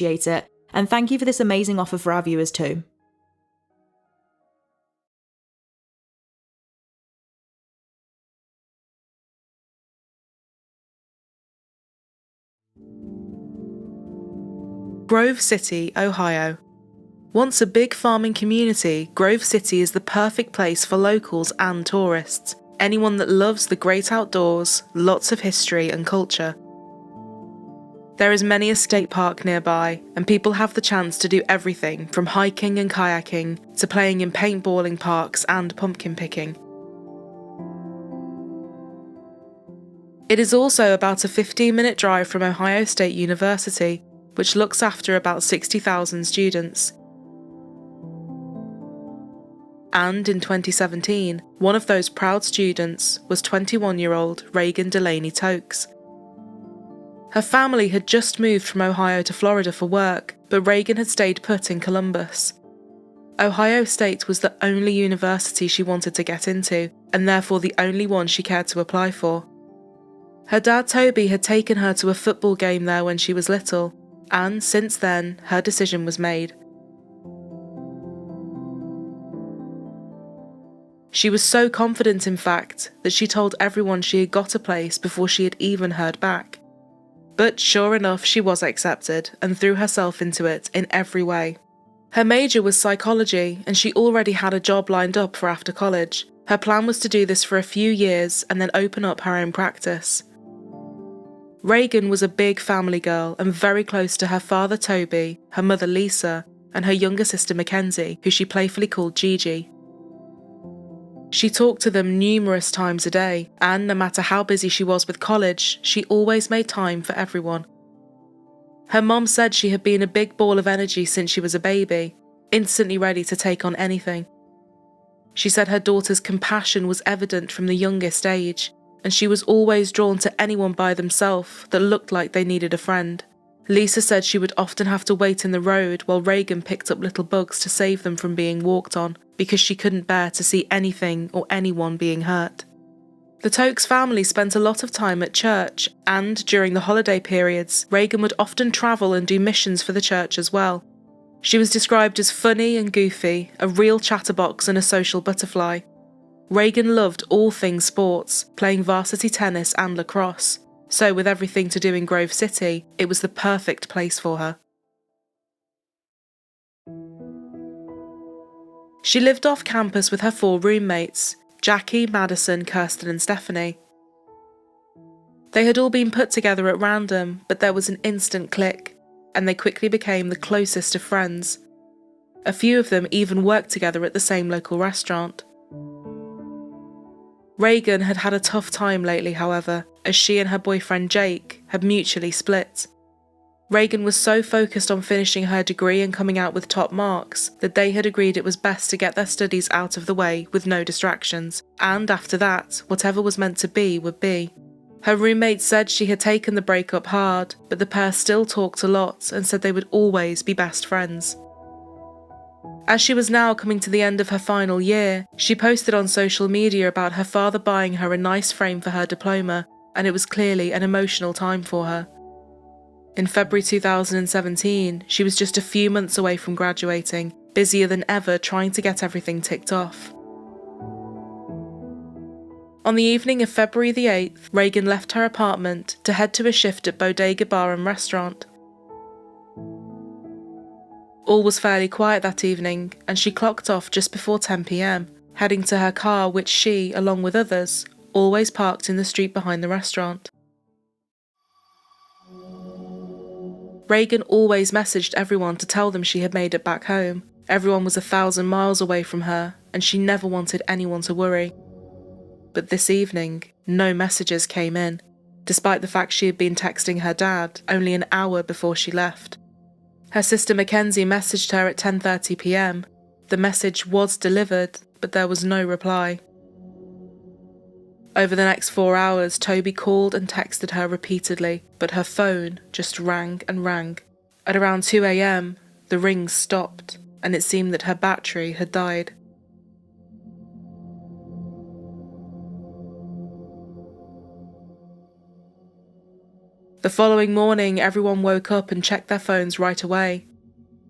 appreciate it. And thank you for this amazing offer for our viewers too. Grove City, Ohio. Once a big farming community, Grove City is the perfect place for locals and tourists, anyone that loves the great outdoors, lots of history and culture. There is many a state park nearby, and people have the chance to do everything from hiking and kayaking to playing in paintballing parks and pumpkin picking. It is also about a 15-minute drive from Ohio State University, which looks after about 60,000 students. And in 2017, one of those proud students was 21-year-old Reagan Tokes. Her family had just moved from Ohio to Florida for work, but Reagan had stayed put in Columbus. Ohio State was the only university she wanted to get into, and therefore the only one she cared to apply for. Her dad Toby had taken her to a football game there when she was little, and since then, her decision was made. She was so confident, in fact, that she told everyone she had got a place before she had even heard back. But sure enough, she was accepted and threw herself into it in every way. Her major was psychology, and she already had a job lined up for after college. Her plan was to do this for a few years and then open up her own practice. Reagan was a big family girl and very close to her father Toby, her mother Lisa, and her younger sister Mackenzie, who she playfully called Gigi. She talked to them numerous times a day, and no matter how busy she was with college, she always made time for everyone. Her mom said she had been a big ball of energy since she was a baby, instantly ready to take on anything. She said her daughter's compassion was evident from the youngest age, and she was always drawn to anyone by themselves that looked like they needed a friend. Lisa said she would often have to wait in the road while Reagan picked up little bugs to save them from being walked on, because she couldn't bear to see anything or anyone being hurt. The Tokes family spent a lot of time at church, and during the holiday periods, Reagan would often travel and do missions for the church as well. She was described as funny and goofy, a real chatterbox and a social butterfly. Reagan loved all things sports, playing varsity tennis and lacrosse, so with everything to do in Grove City, it was the perfect place for her. She lived off campus with her 4 roommates, Jackie, Madison, Kirsten and Stephanie. They had all been put together at random, but there was an instant click, and they quickly became the closest of friends. A few of them even worked together at the same local restaurant. Reagan had had a tough time lately, however, as she and her boyfriend Jake had mutually split. Reagan was so focused on finishing her degree and coming out with top marks that they had agreed it was best to get their studies out of the way with no distractions, and after that, whatever was meant to be would be. Her roommate said she had taken the breakup hard, but the pair still talked a lot and said they would always be best friends. As she was now coming to the end of her final year, she posted on social media about her father buying her a nice frame for her diploma, and it was clearly an emotional time for her. In February 2017, she was just a few months away from graduating, busier than ever trying to get everything ticked off. On the evening of February the 8th, Reagan left her apartment to head to a shift at Bodega Bar and Restaurant. All was fairly quiet that evening, and she clocked off just before 10 p.m, heading to her car, which she, along with others, always parked in the street behind the restaurant. Reagan always messaged everyone to tell them she had made it back home. Everyone was 1,000 miles away from her, and she never wanted anyone to worry. But this evening, no messages came in, despite the fact she had been texting her dad only an hour before she left. Her sister Mackenzie messaged her at 10:30 p.m. The message was delivered, but there was no reply. Over the next 4 hours, Toby called and texted her repeatedly, but her phone just rang and rang. At around 2 a.m, the rings stopped, and it seemed that her battery had died. The following morning, everyone woke up and checked their phones right away.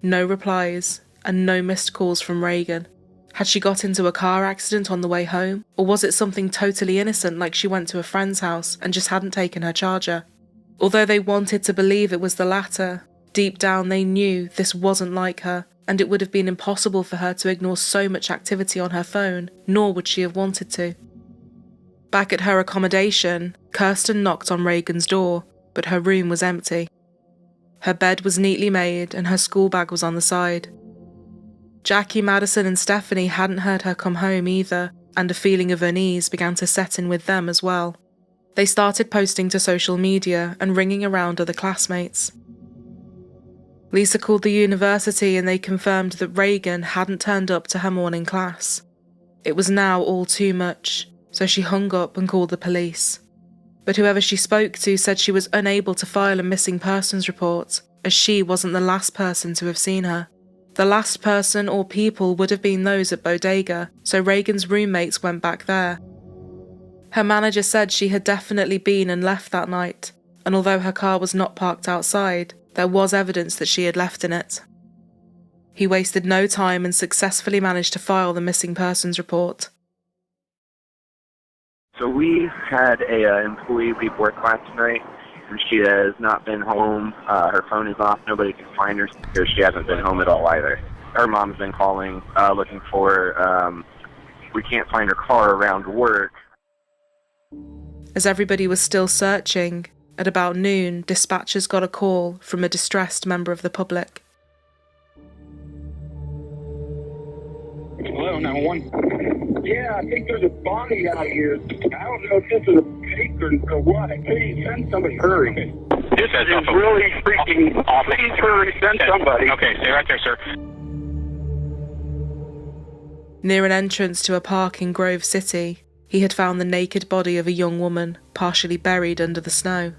No replies and no missed calls from Reagan. Had she got into a car accident on the way home? Or was it something totally innocent, like she went to a friend's house and just hadn't taken her charger? Although they wanted to believe it was the latter, deep down they knew this wasn't like her, and it would have been impossible for her to ignore so much activity on her phone, nor would she have wanted to. Back at her accommodation, Kirsten knocked on Reagan's door, but her room was empty. Her bed was neatly made and her school bag was on the side. Jackie, Madison and Stephanie hadn't heard her come home either, and a feeling of unease began to set in with them as well. They started posting to social media and ringing around other classmates. Lisa called the university and they confirmed that Reagan hadn't turned up to her morning class. It was now all too much, so she hung up and called the police. But whoever she spoke to said she was unable to file a missing persons report, as she wasn't the last person to have seen her. The last person or people would have been those at Bodega, so Reagan's roommates went back there. Her manager said she had definitely been and left that night, and although her car was not parked outside, there was evidence that she had left in it. He wasted no time and successfully managed to file the missing persons report. So we had a employee leave work last night, and she has not been home. Her phone is off. Nobody can find her because she hasn't been home at all either. Her mom's been calling, looking for her. We can't find her car around work. As everybody was still searching, at about noon, dispatchers got a call from a distressed member of the public. Hello, 911. Yeah, I think there's a body out here. I don't know if this is a fake or what. Please send somebody. Hurry. This is really freaking awful. Please hurry, send somebody. Okay, stay right there, sir. Near an entrance to a park in Grove City, he had found the naked body of a young woman, partially buried under the snow.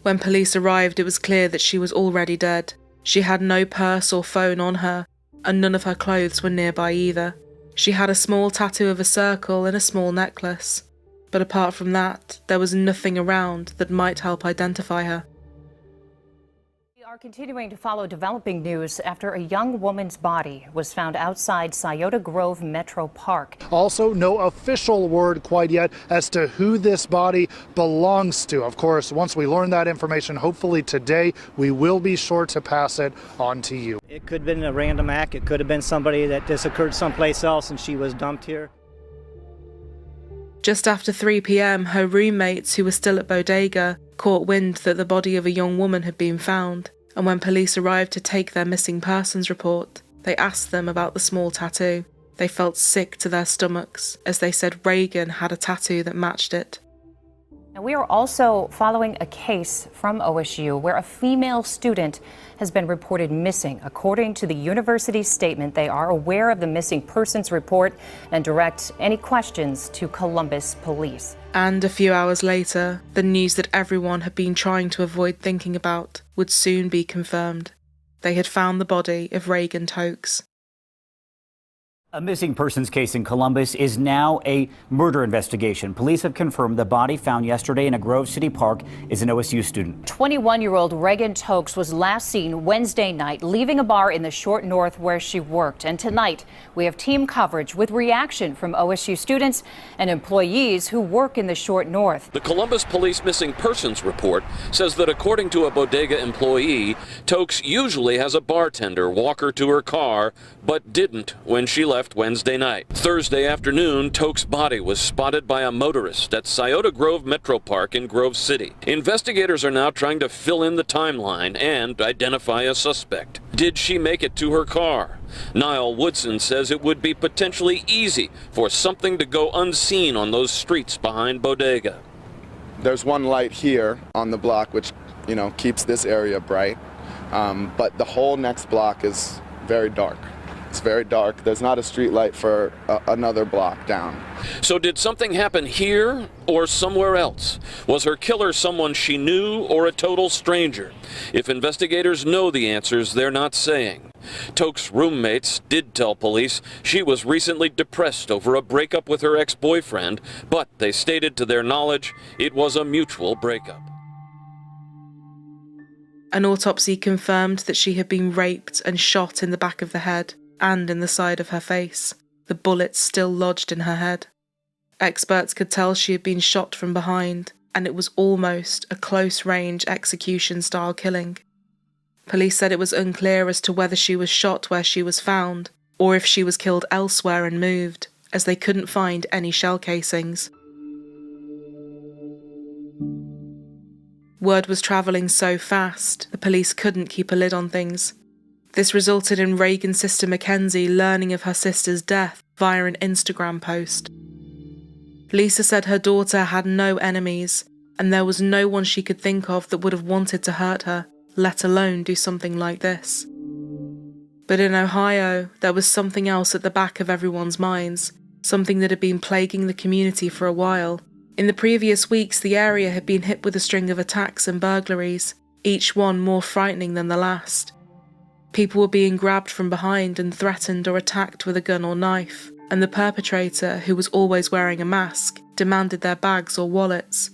When police arrived, it was clear that she was already dead. She had no purse or phone on her, and none of her clothes were nearby either. She had a small tattoo of a circle and a small necklace, but apart from that, there was nothing around that might help identify her. We are continuing to follow developing news after a young woman's body was found outside Scioto Grove Metro Park. Also, no official word quite yet as to who this body belongs to. Of course, once we learn that information, hopefully today, we will be sure to pass it on to you. It could have been a random act. It could have been somebody that this occurred someplace else and she was dumped here. Just after 3 p.m, her roommates, who were still at Bodega, caught wind that the body of a young woman had been found. And when police arrived to take their missing persons report, they asked them about the small tattoo. They felt sick to their stomachs, as they said Reagan had a tattoo that matched it. And we are also following a case from OSU where a female student has been reported missing. According to the university's statement, they are aware of the missing persons report and direct any questions to Columbus police. And a few hours later, the news that everyone had been trying to avoid thinking about would soon be confirmed. They had found the body of Reagan Tokes. A missing persons case in Columbus is now a murder investigation. Police have confirmed the body found yesterday in a Grove City park is an OSU student. 21-year-old Reagan Tokes was last seen Wednesday night leaving a bar in the Short North where she worked. And tonight, we have team coverage with reaction from OSU students and employees who work in the Short North. The Columbus Police Missing Persons report says that according to a Bodega employee, Tokes usually has a bartender walk her to her car, but didn't when she left Wednesday night. Thursday afternoon, Tokes' body was spotted by a motorist at Scioto Grove Metro Park in Grove City. Investigators are now trying to fill in the timeline and identify a suspect. Did she make it to her car? Niall Woodson says it would be potentially easy for something to go unseen on those streets behind Bodega. There's one light here on the block which, keeps this area bright, but the whole next block is very dark. It's very dark. There's not a street light for another block down. So did something happen here or somewhere else? Was her killer someone she knew or a total stranger? If investigators know the answers, they're not saying. Tokes' roommates did tell police she was recently depressed over a breakup with her ex-boyfriend, but they stated to their knowledge it was a mutual breakup. An autopsy confirmed that she had been raped and shot in the back of the head and in the side of her face, the bullets still lodged in her head. Experts could tell she had been shot from behind, and it was almost a close-range execution-style killing. Police said it was unclear as to whether she was shot where she was found, or if she was killed elsewhere and moved, as they couldn't find any shell casings. Word was travelling so fast, the police couldn't keep a lid on things. This resulted in Reagan's sister Mackenzie learning of her sister's death via an Instagram post. Lisa said her daughter had no enemies, and there was no one she could think of that would have wanted to hurt her, let alone do something like this. But in Ohio, there was something else at the back of everyone's minds, something that had been plaguing the community for a while. In the previous weeks, the area had been hit with a string of attacks and burglaries, each one more frightening than the last. People were being grabbed from behind and threatened or attacked with a gun or knife, and the perpetrator, who was always wearing a mask, demanded their bags or wallets.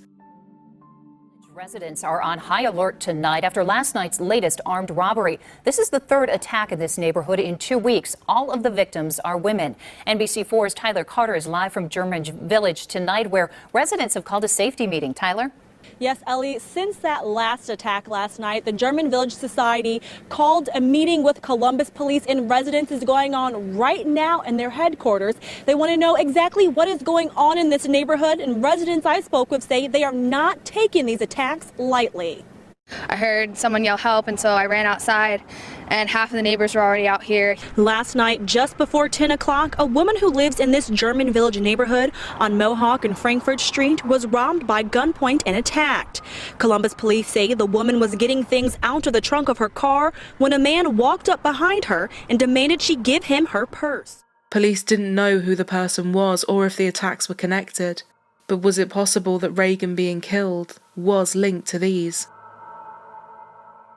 Residents are on high alert tonight after last night's latest armed robbery. This is the third attack in this neighborhood in 2 weeks. All of the victims are women. NBC4's Tyler Carter is live from German Village tonight, where residents have called a safety meeting. Tyler? Yes, Ellie, since that last attack last night, the German Village Society called a meeting with Columbus Police, and residents is going on right now in their headquarters. They want to know exactly what is going on in this neighborhood, and residents I spoke with say they are not taking these attacks lightly. I heard someone yell help, and so I ran outside, and half of the neighbors were already out here. Last night, just before 10 o'clock, a woman who lives in this German Village neighborhood on Mohawk and Frankfurt Street was robbed by gunpoint and attacked. Columbus police say the woman was getting things out of the trunk of her car when a man walked up behind her and demanded she give him her purse. Police didn't know who the person was or if the attacks were connected, but was it possible that Reagan being killed was linked to these?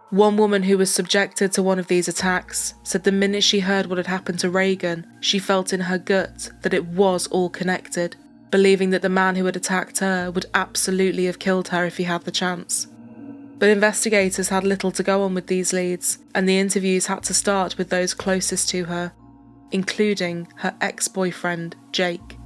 One woman who was subjected to one of these attacks said the minute she heard what had happened to Reagan, she felt in her gut that it was all connected, believing that the man who had attacked her would absolutely have killed her if he had the chance. But investigators had little to go on with these leads, and the interviews had to start with those closest to her, including her ex-boyfriend, Jake.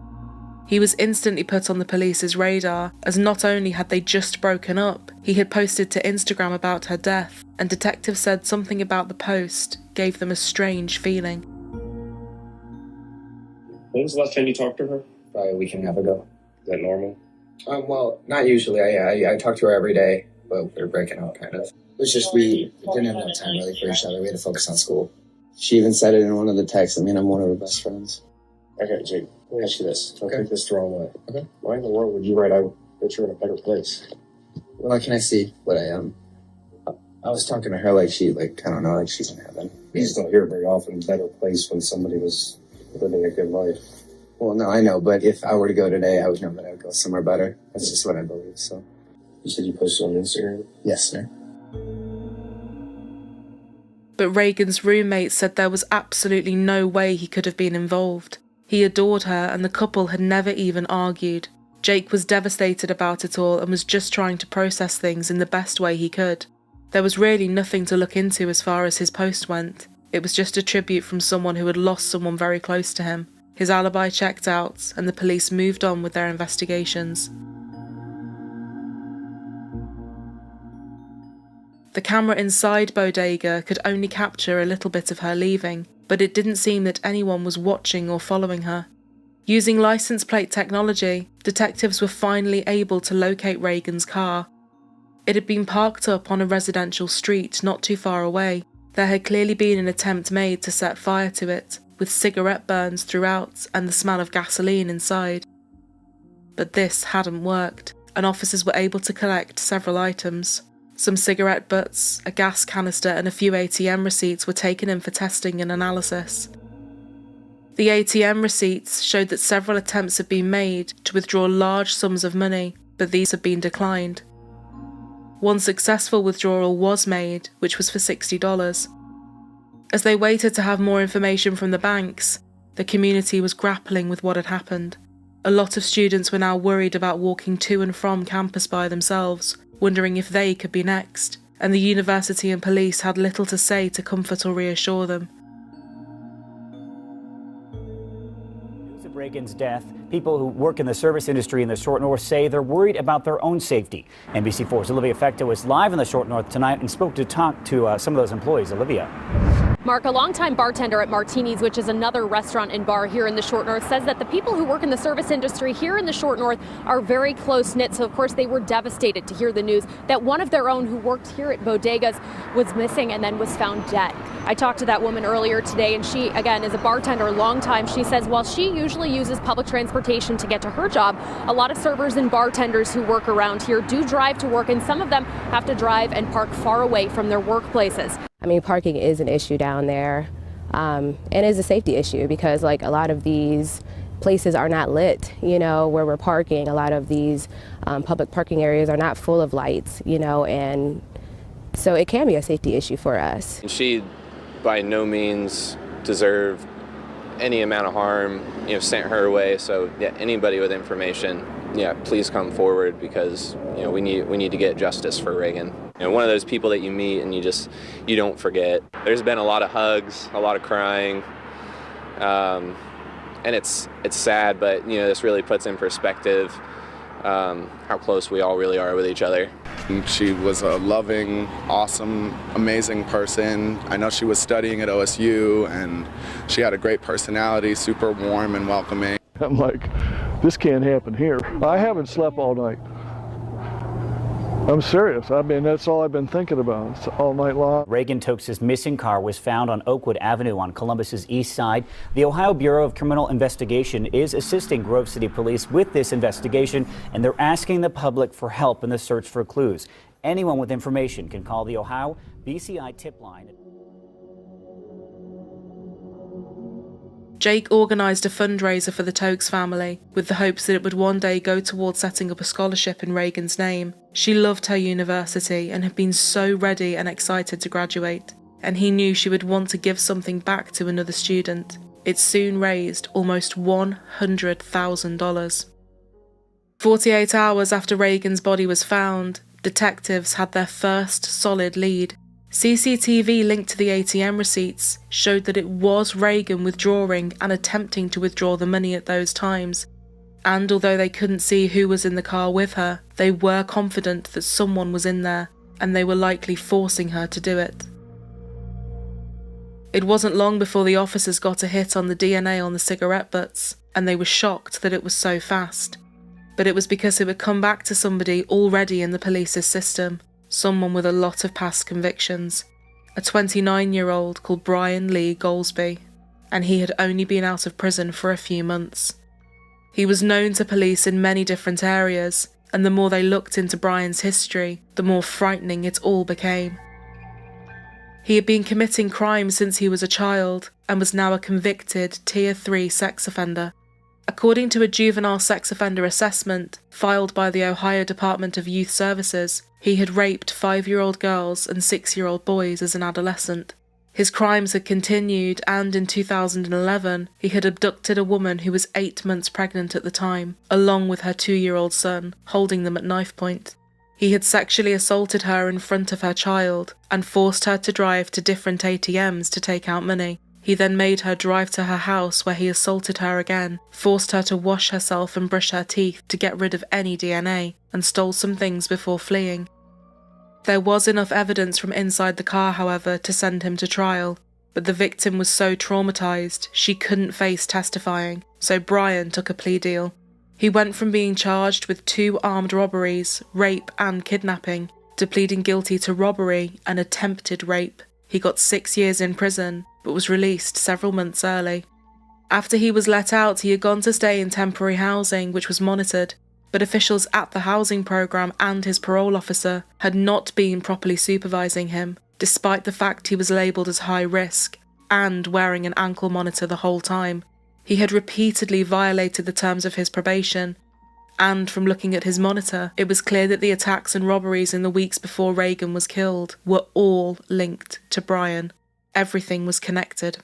He was instantly put on the police's radar, as not only had they just broken up, he had posted to Instagram about her death, and detectives said something about the post gave them a strange feeling. When was the last time you talked to her? Probably a week and a half ago. Is that normal? Well, not usually. I talk to her every day, but we were breaking up, kind of. It was just we didn't have enough time really for each other. We had to focus on school. She even said it in one of the texts. I mean, I'm one of her best friends. Okay, Jake, let me ask you this. Don't take this the wrong way. Okay. Why in the world would you write out that you're in a better place? Well, can I see what I am? I was talking to her like she, I don't know, like she's in heaven. You just don't hear very often, better place when somebody was living a good life. Well, no, I know, but if I were to go today, I would know that I would go somewhere better. That's just what I believe, so. You said you posted on Instagram? Yes, sir. But Reagan's roommate said there was absolutely no way he could have been involved. He adored her, and the couple had never even argued. Jake was devastated about it all and was just trying to process things in the best way he could. There was really nothing to look into as far as his post went. It was just a tribute from someone who had lost someone very close to him. His alibi checked out, and the police moved on with their investigations. The camera inside Bodega could only capture a little bit of her leaving, but it didn't seem that anyone was watching or following her. Using license plate technology, detectives were finally able to locate Reagan's car. It had been parked up on a residential street not too far away. There had clearly been an attempt made to set fire to it, with cigarette burns throughout and the smell of gasoline inside. But this hadn't worked, and officers were able to collect several items. Some cigarette butts, a gas canister and a few ATM receipts were taken in for testing and analysis. The ATM receipts showed that several attempts had been made to withdraw large sums of money, but these had been declined. One successful withdrawal was made, which was for $60. As they waited to have more information from the banks, the community was grappling with what had happened. A lot of students were now worried about walking to and from campus by themselves, wondering if they could be next, and the university and police had little to say to comfort or reassure them. News of Reagan's death, people who work in the service industry in the Short North say they're worried about their own safety. NBC4's Olivia Fecta was live in the Short North tonight and spoke to some of those employees. Olivia. Mark, a longtime bartender at Martini's, which is another restaurant and bar here in the Short North, says that the people who work in the service industry here in the Short North are very close-knit. So, of course, they were devastated to hear the news that one of their own who worked here at Bodegas was missing and then was found dead. I talked to that woman earlier today, and she, again, is a bartender a long time. She says while she usually uses public transportation to get to her job, a lot of servers and bartenders who work around here do drive to work, and some of them have to drive and park far away from their workplaces. I mean, parking is an issue down there, and is a safety issue because, like, a lot of these places are not lit, you know, where we're parking. A lot of these public parking areas are not full of lights, you know, and so it can be a safety issue for us. She by no means deserved any amount of harm, you know, sent her away. So, yeah, anybody with information, yeah, please come forward because, you know, we need to get justice for Reagan. You know, one of those people that you meet and you don't forget. There's been a lot of hugs, a lot of crying, and it's sad, but, you know, this really puts in perspective how close we all really are with each other. She was a loving, awesome, amazing person. I know she was studying at OSU, and she had a great personality, super warm and welcoming. I'm like, this can't happen here. I haven't slept all night. I'm serious. I mean, that's all I've been thinking about. It's all night long. Reagan Tokes' missing car was found on Oakwood Avenue on Columbus's east side. The Ohio Bureau of Criminal Investigation is assisting Grove City Police with this investigation, and they're asking the public for help in the search for clues. Anyone with information can call the Ohio BCI tip line. Jake organised a fundraiser for the Tokes family with the hopes that it would one day go towards setting up a scholarship in Reagan's name. She loved her university and had been so ready and excited to graduate, and he knew she would want to give something back to another student. It soon raised almost $100,000. 48 hours after Reagan's body was found, detectives had their first solid lead. CCTV linked to the ATM receipts showed that it was Reagan withdrawing and attempting to withdraw the money at those times. And although they couldn't see who was in the car with her, they were confident that someone was in there, and they were likely forcing her to do it. It wasn't long before the officers got a hit on the DNA on the cigarette butts, and they were shocked that it was so fast. But it was because it would come back to somebody already in the police's system. Someone with a lot of past convictions, a 29-year-old called Brian Lee Goldsby, and he had only been out of prison for a few months. He was known to police in many different areas, and the more they looked into Brian's history, the more frightening it all became. He had been committing crimes since he was a child, and was now a convicted Tier 3 sex offender. According to a juvenile sex offender assessment filed by the Ohio Department of Youth Services, he had raped 5-year-old girls and 6-year-old boys as an adolescent. His crimes had continued, and in 2011, he had abducted a woman who was 8 months pregnant at the time, along with her 2-year-old son, holding them at knife point. He had sexually assaulted her in front of her child and forced her to drive to different ATMs to take out money. He then made her drive to her house where he assaulted her again, forced her to wash herself and brush her teeth to get rid of any DNA, and stole some things before fleeing. There was enough evidence from inside the car, however, to send him to trial, but the victim was so traumatised she couldn't face testifying, so Brian took a plea deal. He went from being charged with 2 armed robberies, rape and kidnapping, to pleading guilty to robbery and attempted rape. He got 6 years in prison, but was released several months early. After he was let out, he had gone to stay in temporary housing, which was monitored, but officials at the housing programme and his parole officer had not been properly supervising him, despite the fact he was labelled as high risk and wearing an ankle monitor the whole time. He had repeatedly violated the terms of his probation, and from looking at his monitor, it was clear that the attacks and robberies in the weeks before Reagan was killed were all linked to Brian. Everything was connected.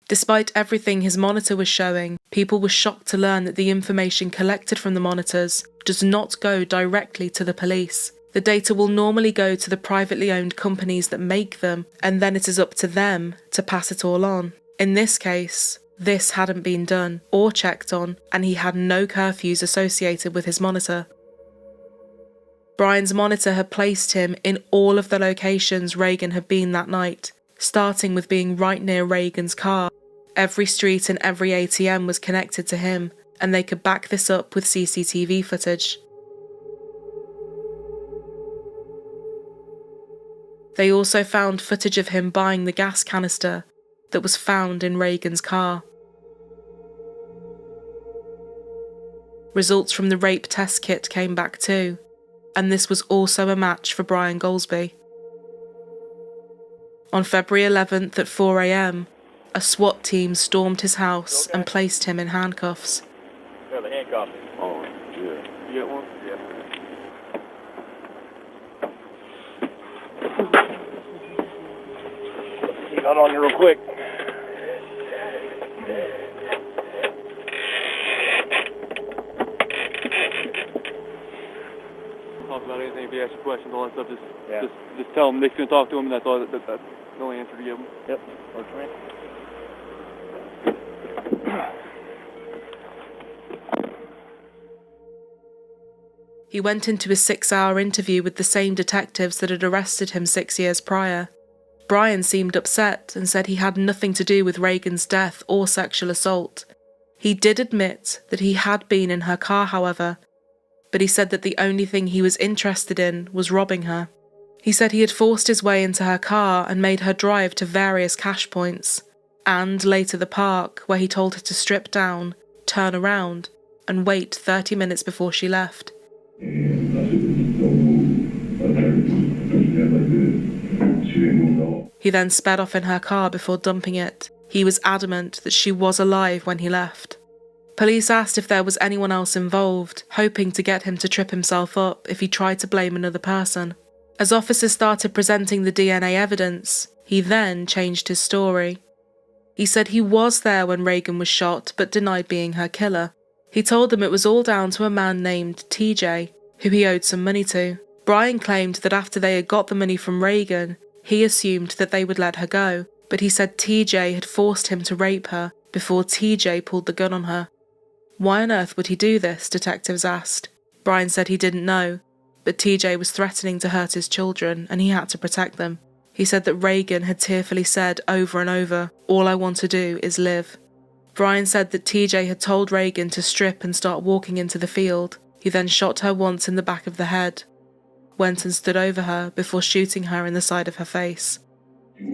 Despite everything his monitor was showing, people were shocked to learn that the information collected from the monitors does not go directly to the police. The data will normally go to the privately owned companies that make them, and then it is up to them to pass it all on. In this case, this hadn't been done or checked on, and he had no curfews associated with his monitor. Brian's monitor had placed him in all of the locations Reagan had been that night, starting with being right near Reagan's car. Every street and every ATM was connected to him, and they could back this up with CCTV footage. They also found footage of him buying the gas canister that was found in Reagan's car. Results from the rape test kit came back too, and this was also a match for Brian Goldsby. On February 11th at 4 a.m, a SWAT team stormed his house and placed him in handcuffs. Yeah, the handcuffs. Oh, yeah. You get one? Yeah. You got on you real quick. Talk about anything if he asks you questions, all that stuff. Just tell him Nick's gonna talk to him, and that's all. That's the only answer to give him. Yep. Works for me. He went into a 6-hour interview with the same detectives that had arrested him 6 years prior. Brian seemed upset and said he had nothing to do with Reagan's death or sexual assault. He did admit that he had been in her car, however, but he said that the only thing he was interested in was robbing her. He said he had forced his way into her car and made her drive to various cash points, and later the park, where he told her to strip down, turn around, and wait 30 minutes before she left. He then sped off in her car before dumping it. He was adamant that she was alive when he left. Police asked if there was anyone else involved, hoping to get him to trip himself up if he tried to blame another person. As officers started presenting the DNA evidence, he then changed his story. He said he was there when Reagan was shot, but denied being her killer. He told them it was all down to a man named TJ, who he owed some money to. Brian claimed that after they had got the money from Reagan, he assumed that they would let her go, but he said TJ had forced him to rape her before TJ pulled the gun on her. Why on earth would he do this, detectives asked. Brian said he didn't know, but TJ was threatening to hurt his children and he had to protect them. He said that Reagan had tearfully said over and over, "All I want to do is live." Brian said that TJ had told Reagan to strip and start walking into the field. He then shot her once in the back of the head, went and stood over her before shooting her in the side of her face. He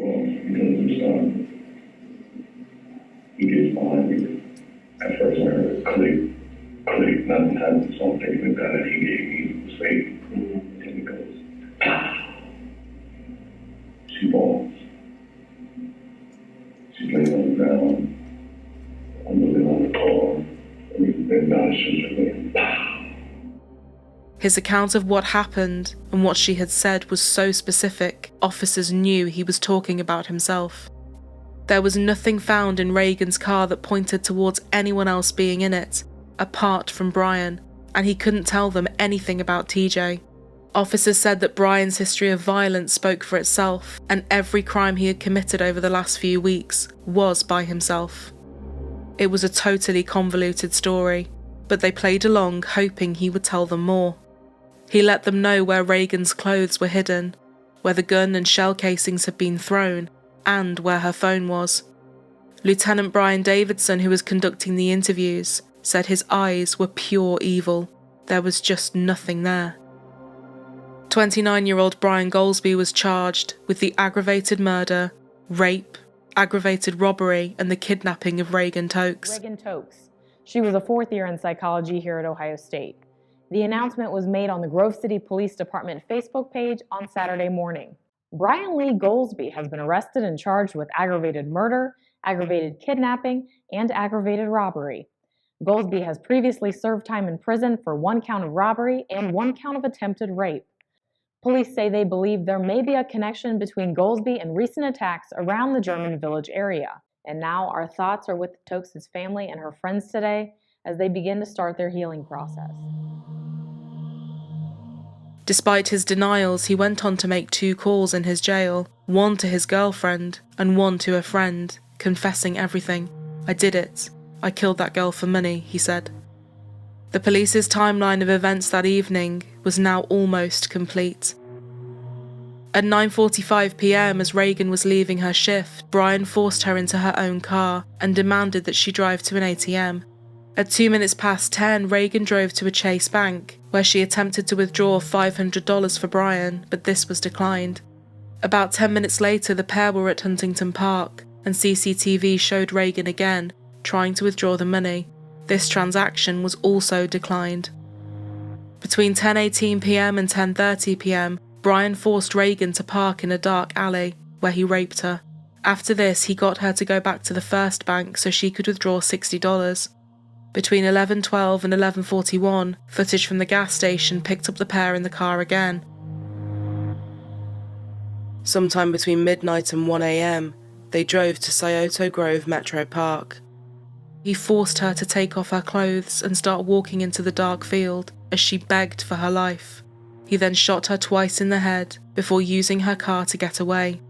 gets behind me. At first I heard a click, nothing happened, so I'm taking the gun that he gave me was fake. And it goes, pow. She falls. She lays on the ground. I'm looking on the car. And he's been down, shoots her again, pow. His account of what happened and what she had said was so specific, officers knew he was talking about himself. There was nothing found in Reagan's car that pointed towards anyone else being in it, apart from Brian, and he couldn't tell them anything about TJ. Officers said that Brian's history of violence spoke for itself, and every crime he had committed over the last few weeks was by himself. It was a totally convoluted story, but they played along hoping he would tell them more. He let them know where Reagan's clothes were hidden, where the gun and shell casings had been thrown, and where her phone was. Lieutenant Brian Davidson, who was conducting the interviews, said his eyes were pure evil. There was just nothing there. 29-year-old Brian Goldsby was charged with the aggravated murder, rape, aggravated robbery, and the kidnapping of Reagan Tokes. Reagan Tokes. She was a fourth year in psychology here at Ohio State. The announcement was made on the Grove City Police Department Facebook page on Saturday morning. Brian Lee Goldsby has been arrested and charged with aggravated murder, aggravated kidnapping, and aggravated robbery. Goldsby has previously served time in prison for 1 count of robbery and 1 count of attempted rape. Police say they believe there may be a connection between Goldsby and recent attacks around the German Village area. And now our thoughts are with Tokes' family and her friends today as they begin to start their healing process. Despite his denials, he went on to make 2 calls in his jail, one to his girlfriend and one to a friend, confessing everything. "I did it. I killed that girl for money," he said. The police's timeline of events that evening was now almost complete. At 9:45 p.m, as Reagan was leaving her shift, Brian forced her into her own car and demanded that she drive to an ATM. At 2 minutes past 10, Reagan drove to a Chase bank, where she attempted to withdraw $500 for Brian, but this was declined. About 10 minutes later, the pair were at Huntington Park, and CCTV showed Reagan again, trying to withdraw the money. This transaction was also declined. Between 10:18 p.m. and 10:30 p.m, Brian forced Reagan to park in a dark alley, where he raped her. After this, he got her to go back to the first bank so she could withdraw $60. Between 11:12 and 11:41, footage from the gas station picked up the pair in the car again. Sometime between midnight and 1 a.m, they drove to Scioto Grove Metro Park. He forced her to take off her clothes and start walking into the dark field as she begged for her life. He then shot her twice in the head before using her car to get away.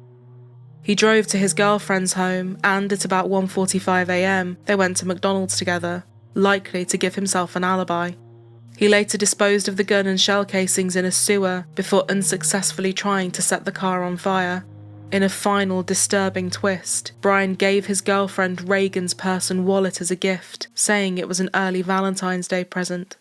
He drove to his girlfriend's home and at about 1:45 a.m, they went to McDonald's together, likely to give himself an alibi. He later disposed of the gun and shell casings in a sewer before unsuccessfully trying to set the car on fire. In a final disturbing twist, Brian gave his girlfriend Reagan's purse and wallet as a gift, saying it was an early Valentine's Day present.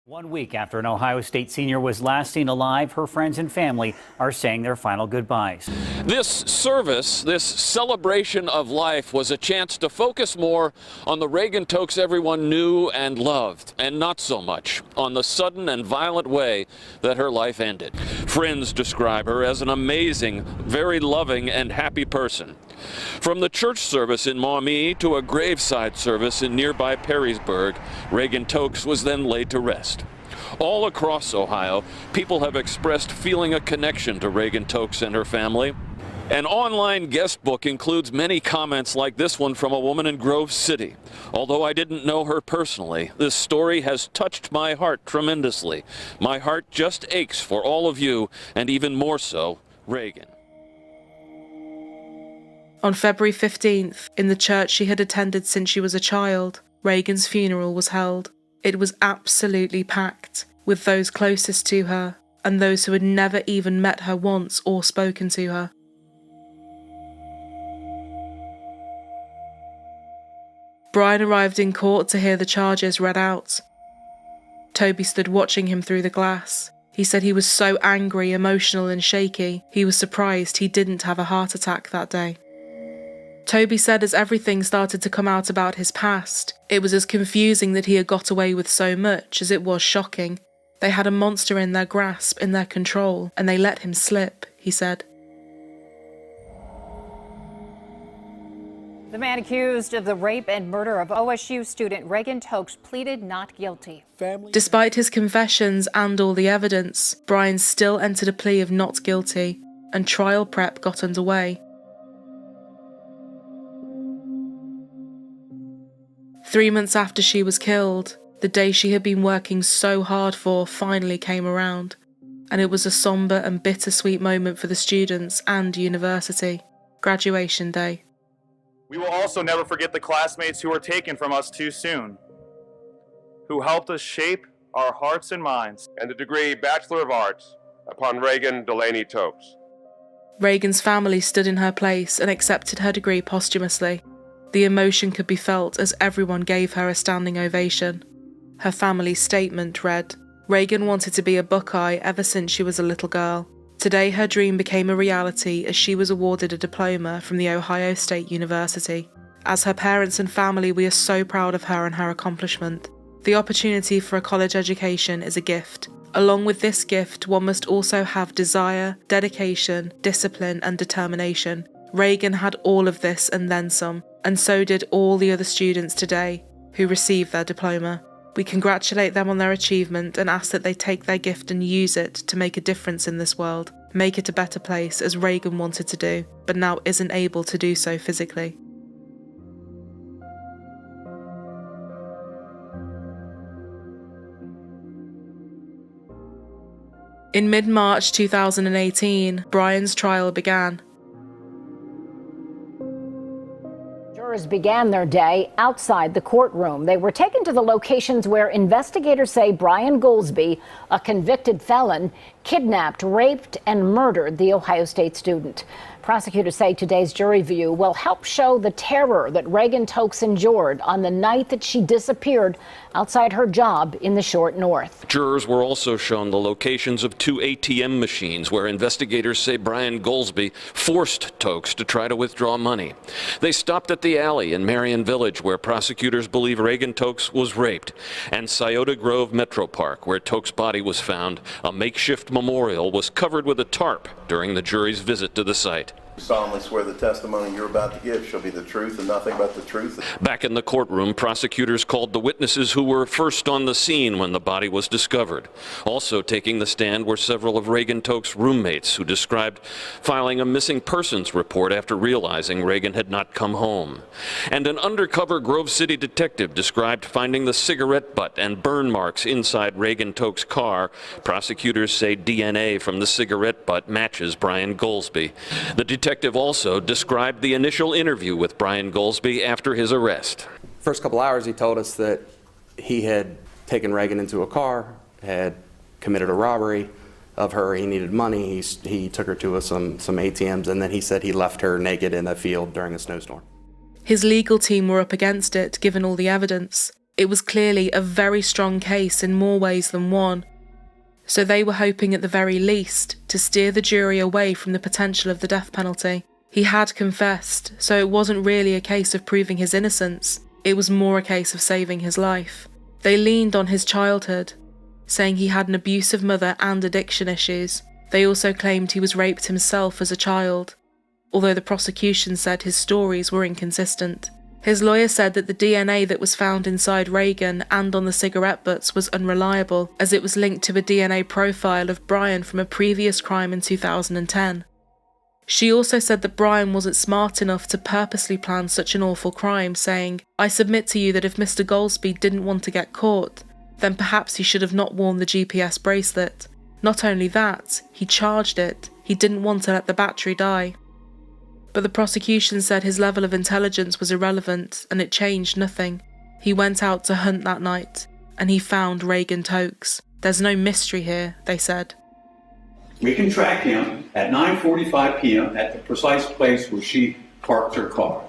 1 week after an Ohio State senior was last seen alive, her friends and family are saying their final goodbyes. This service, this celebration of life, was a chance to focus more on the Reagan Tokes everyone knew and loved, and not so much on the sudden and violent way that her life ended. Friends describe her as an amazing, very loving and happy person. From the church service in Maumee to a graveside service in nearby Perrysburg, Reagan Tokes was then laid to rest. All across Ohio, people have expressed feeling a connection to Reagan Tokes and her family. An online guest book includes many comments like this one from a woman in Grove City. "Although I didn't know her personally, this story has touched my heart tremendously. My heart just aches for all of you, and even more so, Reagan." On February 15th, in the church she had attended since she was a child, Reagan's funeral was held. It was absolutely packed, with those closest to her and those who had never even met her once or spoken to her. Brian arrived in court to hear the charges read out. Toby stood watching him through the glass. He said he was so angry, emotional and shaky, he was surprised he didn't have a heart attack that day. Toby said as everything started to come out about his past, it was as confusing that he had got away with so much as it was shocking. They had a monster in their grasp, in their control, and they let him slip, he said. The man accused of the rape and murder of OSU student Reagan Tokes pleaded not guilty. Despite his confessions and all the evidence, Brian still entered a plea of not guilty, and trial prep got underway. 3 months after she was killed, the day she had been working so hard for finally came around, and it was a somber and bittersweet moment for the students and university. Graduation day. We will also never forget the classmates who were taken from us too soon, who helped us shape our hearts and minds. And the degree Bachelor of Arts upon Reagan Delaney Tokes. Reagan's family stood in her place and accepted her degree posthumously. The emotion could be felt as everyone gave her a standing ovation. Her family's statement read, "Reagan wanted to be a Buckeye ever since she was a little girl. Today her dream became a reality as she was awarded a diploma from the Ohio State University. As her parents and family, we are so proud of her and her accomplishment. The opportunity for a college education is a gift. Along with this gift, one must also have desire, dedication, discipline, and determination. Reagan had all of this and then some, and so did all the other students today who received their diploma. We congratulate them on their achievement and ask that they take their gift and use it to make a difference in this world, make it a better place as Reagan wanted to do, but now isn't able to do so physically." In mid-March 2018, Brian's trial began. Jurors began their day outside the courtroom. They were taken to the locations where investigators say Brian Goolsby, a convicted felon, kidnapped, raped, and murdered the Ohio State student. Prosecutors say today's jury view will help show the terror that Reagan Tokes endured on the night that she disappeared outside her job in the Short North. Jurors were also shown the locations of 2 ATM machines where investigators say Brian Goolsby forced Tokes to try to withdraw money. They stopped at the alley in Marion Village where prosecutors believe Reagan Tokes was raped, and Scioto Grove Metro Park where Tokes' body was found. A makeshift memorial was covered with a tarp during the jury's visit to the site. You solemnly swear the testimony you're about to give shall be the truth and nothing but the truth. Back in the courtroom, prosecutors called the witnesses who were first on the scene when the body was discovered. Also taking the stand were several of Reagan Tokes' roommates who described filing a missing persons report after realizing Reagan had not come home. And an undercover Grove City detective described finding the cigarette butt and burn marks inside Reagan Tokes' car. Prosecutors say DNA from the cigarette butt matches Brian Goolsby. The detective also described the initial interview with Brian Goolsby after his arrest. First couple hours, he told us that he had taken Reagan into a car, had committed a robbery of her. He needed money. He took her to some ATMs, and then he said he left her naked in a field during a snowstorm. His legal team were up against it, given all the evidence. It was clearly a very strong case in more ways than one. So they were hoping at the very least to steer the jury away from the potential of the death penalty. He had confessed, so it wasn't really a case of proving his innocence. It was more a case of saving his life. They leaned on his childhood, saying he had an abusive mother and addiction issues. They also claimed he was raped himself as a child, although the prosecution said his stories were inconsistent. His lawyer said that the DNA that was found inside Reagan and on the cigarette butts was unreliable, as it was linked to a DNA profile of Brian from a previous crime in 2010. She also said that Brian wasn't smart enough to purposely plan such an awful crime, saying, "I submit to you that if Mr. Goolsby didn't want to get caught, then perhaps he should have not worn the GPS bracelet. Not only that, he charged it. He didn't want to let the battery die." But the prosecution said his level of intelligence was irrelevant and it changed nothing. He went out to hunt that night and he found Reagan Tokes. There's no mystery here, they said. We can track him at 9:45 p.m. at the precise place where she parked her car,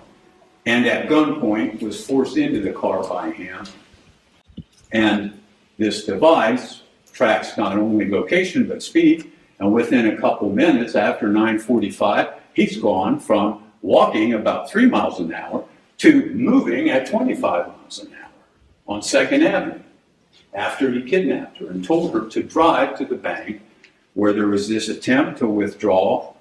and at gunpoint was forced into the car by him. And this device tracks not only location but speed, and within a couple minutes after 9:45, he's gone from walking about 3 miles an hour to moving at 25 miles an hour on 2nd Avenue after he kidnapped her and told her to drive to the bank where there was this attempt to withdraw,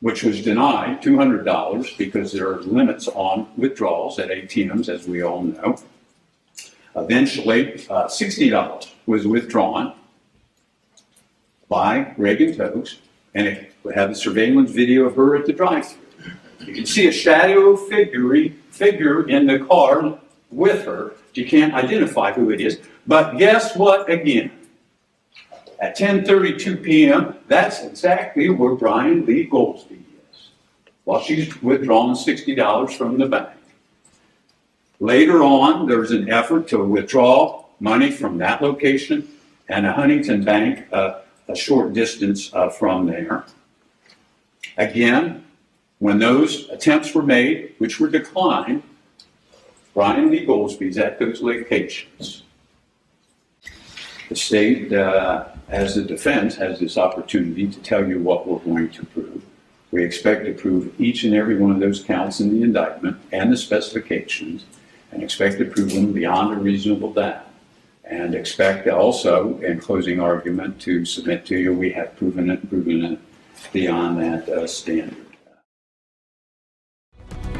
which was denied, $200, because there are limits on withdrawals at ATMs, as we all know. Eventually, $60 was withdrawn by Reagan Tokes, and it would have a surveillance video of her at the drive-thru. You can see a shadow figure in the car with her. You can't identify who it is, but guess what again? At 10:32 p.m., that's exactly where Brian Lee Goolsby is, while she's withdrawing $60 from the bank. Later on, there was an effort to withdraw money from that location and a Huntington bank a short distance from there. Again, when those attempts were made, which were declined, Brian Lee Goolsby's at those locations. The state, as the defense, has this opportunity to tell you what we're going to prove. We expect to prove each and every one of those counts in the indictment and the specifications, and expect to prove them beyond a reasonable doubt. And expect also, in closing argument, to submit to you we have proven it beyond that standard.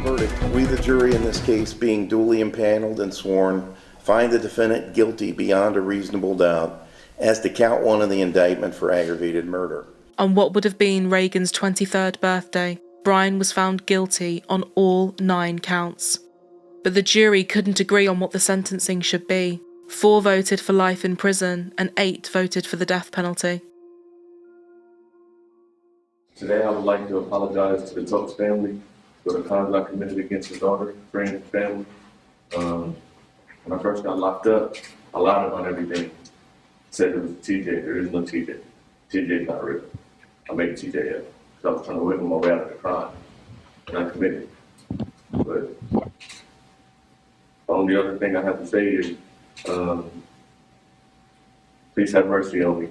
Verdict. We, the jury in this case, being duly impaneled and sworn, find the defendant guilty beyond a reasonable doubt as to count 1 of the indictment for aggravated murder. On what would have been Reagan's 23rd birthday, Brian was found guilty on all 9 counts. But the jury couldn't agree on what the sentencing should be. 4 voted for life in prison and 8 voted for the death penalty. Today, I would like to apologize to the Tokes family for the crimes I committed against your daughter, friends, and family. When I first got locked up, I lied about everything. Said it was TJ. There is no TJ. TJ's not real. I made TJ up because I was trying to wiggle my way out of the crime, and I committed. But the only other thing I have to say is, please have mercy on me.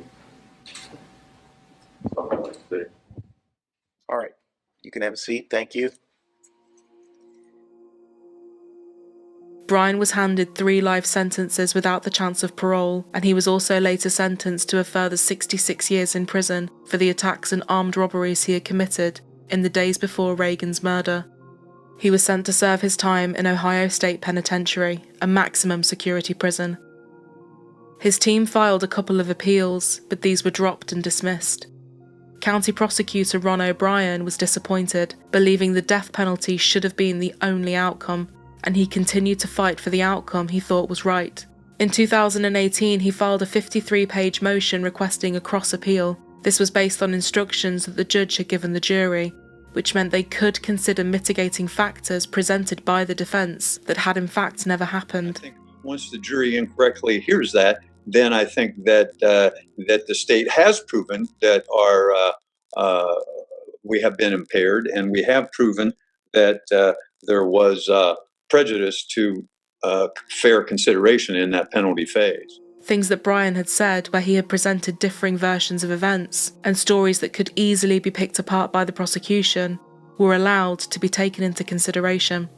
That's all I like to say. All right, you can have a seat. Thank you. Brian was handed 3 life sentences without the chance of parole, and he was also later sentenced to a further 66 years in prison for the attacks and armed robberies he had committed in the days before Reagan's murder. He was sent to serve his time in Ohio State Penitentiary, a maximum security prison. His team filed a couple of appeals, but these were dropped and dismissed. County Prosecutor Ron O'Brien was disappointed, believing the death penalty should have been the only outcome, and he continued to fight for the outcome he thought was right. In 2018, he filed a 53-page motion requesting a cross-appeal. This was based on instructions that the judge had given the jury, which meant they could consider mitigating factors presented by the defence that had in fact never happened. I think once the jury incorrectly hears that, then I think that that the state has proven that we have been impaired, and we have proven that there was prejudice to fair consideration in that penalty phase. Things that Brian had said, where he had presented differing versions of events and stories that could easily be picked apart by the prosecution, were allowed to be taken into consideration.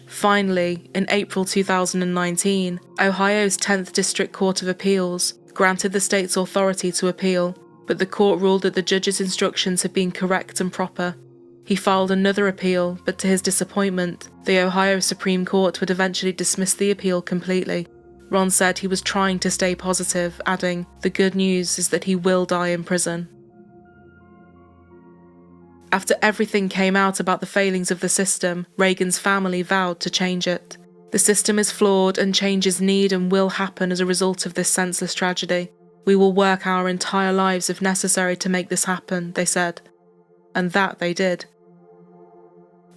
Finally, in April 2019, Ohio's 10th District Court of Appeals granted the state's authority to appeal, but the court ruled that the judge's instructions had been correct and proper. He filed another appeal, but to his disappointment, the Ohio Supreme Court would eventually dismiss the appeal completely. Ron said he was trying to stay positive, adding, "The good news is that he will die in prison." After everything came out about the failings of the system, Reagan's family vowed to change it. "The system is flawed and changes need and will happen as a result of this senseless tragedy. We will work our entire lives if necessary to make this happen," they said. And that they did.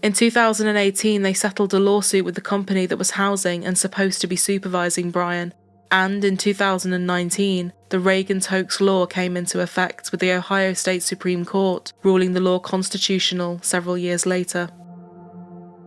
In 2018, they settled a lawsuit with the company that was housing and supposed to be supervising Brian. And in 2019, the Reagan Tokes law came into effect, with the Ohio State Supreme Court ruling the law constitutional several years later.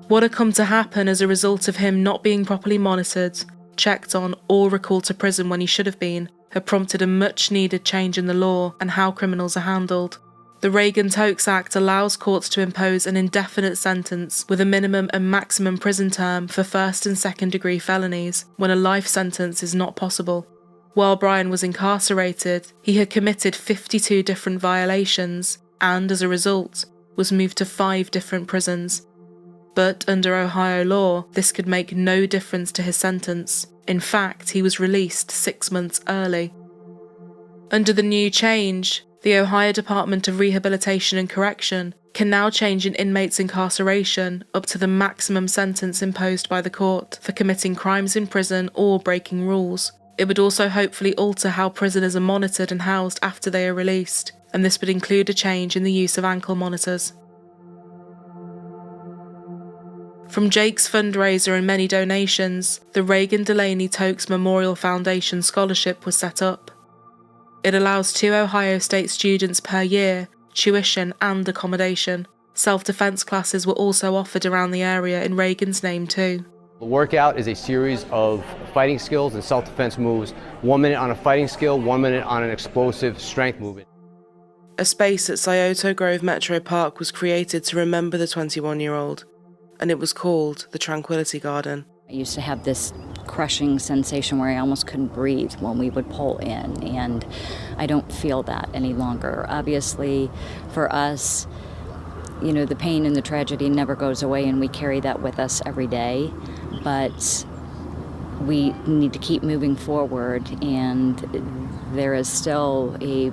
What had come to happen as a result of him not being properly monitored, checked on, or recalled to prison when he should have been, had prompted a much-needed change in the law and how criminals are handled. The Reagan Tokes Act allows courts to impose an indefinite sentence with a minimum and maximum prison term for first and second degree felonies when a life sentence is not possible. While Brian was incarcerated, he had committed 52 different violations and, as a result, was moved to 5 different prisons. But under Ohio law, this could make no difference to his sentence. In fact, he was released 6 months early. Under the new change, the Ohio Department of Rehabilitation and Correction can now change an inmate's incarceration up to the maximum sentence imposed by the court for committing crimes in prison or breaking rules. It would also hopefully alter how prisoners are monitored and housed after they are released, and this would include a change in the use of ankle monitors. From Jake's fundraiser and many donations, the Reagan Delaney Tokes Memorial Foundation Scholarship was set up. It allows 2 Ohio State students per year, tuition and accommodation. Self-defense classes were also offered around the area in Reagan's name too. The workout is a series of fighting skills and self-defense moves, 1 minute on a fighting skill, 1 minute on an explosive strength movement. A space at Scioto Grove Metro Park was created to remember the 21-year-old, and it was called the Tranquility Garden. I used to have this crushing sensation where I almost couldn't breathe when we would pull in, and I don't feel that any longer. Obviously, for us, you know, the pain and the tragedy never goes away, and we carry that with us every day, but we need to keep moving forward, and there is still a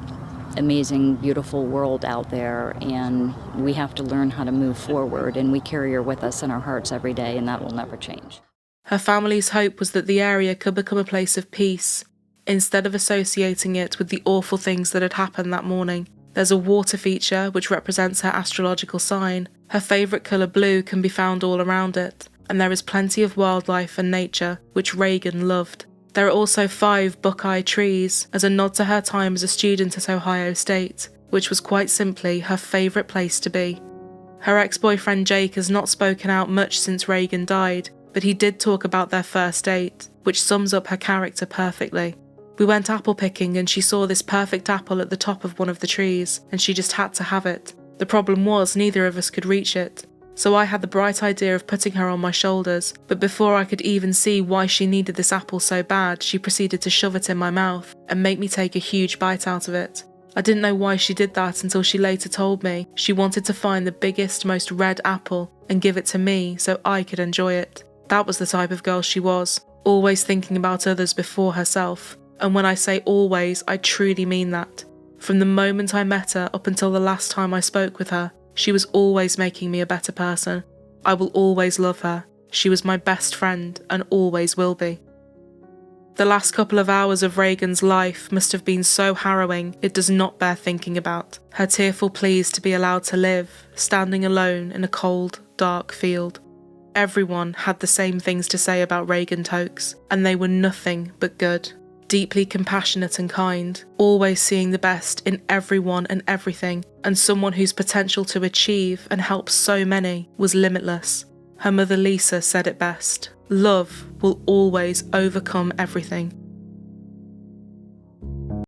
amazing, beautiful world out there, and we have to learn how to move forward, and we carry her with us in our hearts every day, and that will never change. Her family's hope was that the area could become a place of peace, instead of associating it with the awful things that had happened that morning. There's a water feature which represents her astrological sign. Her favourite colour blue can be found all around it, and there is plenty of wildlife and nature, which Reagan loved. There are also 5 buckeye trees as a nod to her time as a student at Ohio State, which was quite simply her favourite place to be. Her ex-boyfriend Jake has not spoken out much since Reagan died, but he did talk about their first date, which sums up her character perfectly. We went apple picking and she saw this perfect apple at the top of one of the trees, and she just had to have it. The problem was neither of us could reach it. So I had the bright idea of putting her on my shoulders, but before I could even see why she needed this apple so bad, she proceeded to shove it in my mouth and make me take a huge bite out of it. I didn't know why she did that until she later told me she wanted to find the biggest, most red apple and give it to me so I could enjoy it. That was the type of girl she was, always thinking about others before herself. And when I say always, I truly mean that. From the moment I met her up until the last time I spoke with her, she was always making me a better person. I will always love her. She was my best friend and always will be. The last couple of hours of Reagan's life must have been so harrowing it does not bear thinking about. Her tearful pleas to be allowed to live, standing alone in a cold, dark field. Everyone had the same things to say about Reagan Tokes, and they were nothing but good. Deeply compassionate and kind, always seeing the best in everyone and everything, and someone whose potential to achieve and help so many was limitless. Her mother Lisa said it best: "Love will always overcome everything."